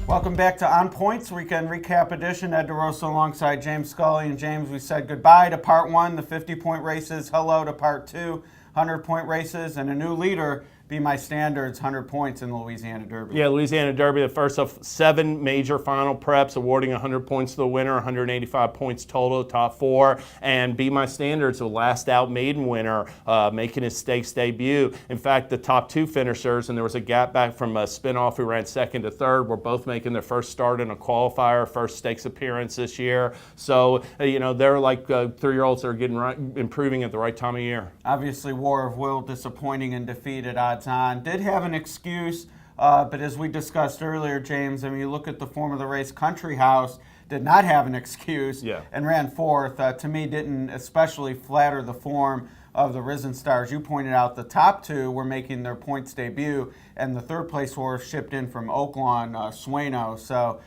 Welcome back to On Points Weekend Recap Edition. Ed DeRosa alongside James Scully. And James, we said goodbye to Part 1, the 50-point races. Hello to Part 2, 100-point races. And a new leader, Be My Standards, 100 points in the Louisiana Derby. Yeah, Louisiana Derby, the first of 7 major final preps, awarding 100 points to the winner, 185 points total, top 4. And Be My Standards, the last out maiden winner, making his stakes debut. In fact, the top 2 finishers, and there was a gap back from a spinoff who ran second to third, were both making their first start in a qualifier, first stakes appearance this year. So, they're like 3-year-olds that are getting improving at the right time of year. Obviously, War of Will disappointing and defeated odds on. Did have an excuse, but as we discussed earlier, James, I mean, you look at the form of the race. Country House did not have an excuse and ran fourth. To me, didn't especially flatter the form of the Risen Stars. You pointed out the top 2 were making their points debut, and the third place horse shipped in from Oaklawn, Sueno. So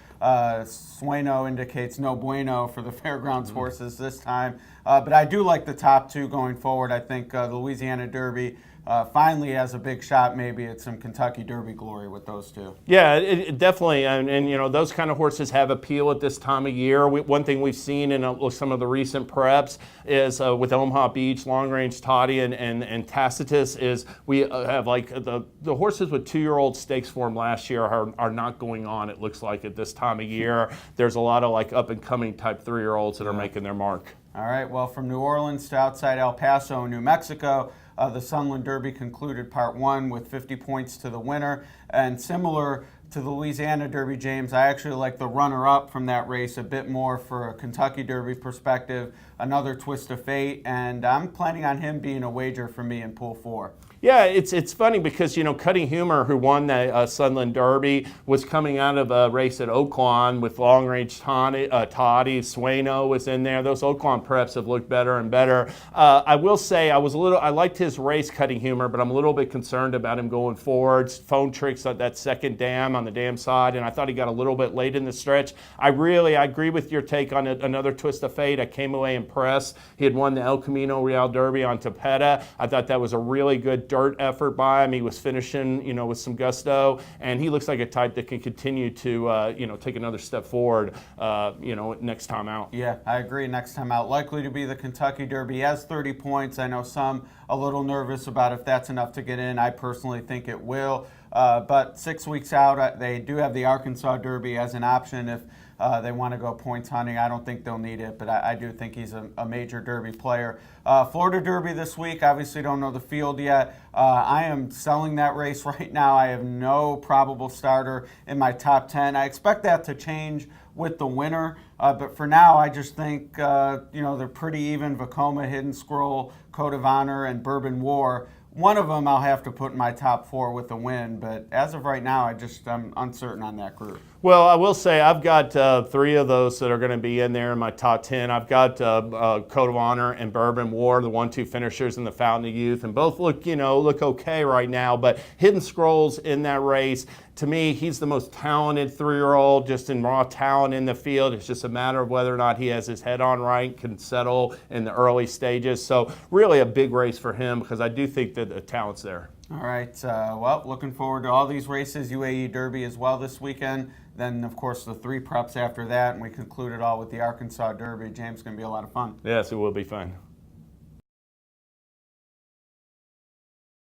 Sueno indicates no bueno for the Fairgrounds horses this time. But I do like the top 2 going forward. I think the Louisiana Derby finally has a big shot maybe at some Kentucky Derby glory with those 2. Yeah, it definitely, and those kind of horses have appeal at this time of year. One thing we've seen in some of the recent preps is with Omaha Beach, Long Range Toddy, and Tacitus is we have like the horses with 2-year-old stakes form last year are not going on, it looks like, at this time of year. There's a lot of like up and coming type 3-year-olds that are making their mark. All right, well, from New Orleans to outside El Paso, New Mexico, the Sunland Derby concluded Part 1 with 50 points to the winner. And similar to the Louisiana Derby, James, I actually like the runner-up from that race a bit more for a Kentucky Derby perspective. Another Twist of Fate, and I'm planning on him being a wager for me in Pool 4. Yeah, it's funny because, Cutting Humor, who won the Sunland Derby, was coming out of a race at Oaklawn with Long Range Toddy, Sueno was in there. Those Oaklawn preps have looked better and better. I will say I liked his race, Cutting Humor, but I'm a little bit concerned about him going forwards. Phone tricks at that second dam on the dam side, and I thought he got a little bit late in the stretch. I agree with your take on another Twist of Fate. I came away impressed. He had won the El Camino Real Derby on Topeta. I thought that was a really good dirt effort by him. He was finishing, with some gusto, and he looks like a type that can continue to, take another step forward, next time out. Yeah, I agree. Next time out, likely to be the Kentucky Derby. He has 30 points. I know some a little nervous about if that's enough to get in. I personally think it will. But 6 weeks out, they do have the Arkansas Derby as an option if they want to go points hunting. I don't think they'll need it, but I do think he's a major Derby player. Florida Derby this week, obviously don't know the field yet. I am selling that race right now. I have no probable starter in my top 10. I expect that to change with the winner, but for now, I just think, they're pretty even. Vekoma, Hidden Scroll, Code of Honor, and Bourbon War. One of them I'll have to put in my top 4 with the win, but as of right now, I'm uncertain on that group. Well, I will say I've got 3 of those that are going to be in there in my top 10. I've got Code of Honor and Bourbon War, the 1-2 finishers in the Fountain of Youth, and both look okay right now. But Hidden Scrolls in that race, to me, he's the most talented 3-year-old, just in raw talent in the field. It's just a matter of whether or not he has his head on right, can settle in the early stages. So really a big race for him because I do think that the talent's there. All right. Well, looking forward to all these races, UAE Derby as well this weekend. Then, of course, the 3 preps after that, and we conclude it all with the Arkansas Derby. James, going to be a lot of fun. Yes, it will be fun.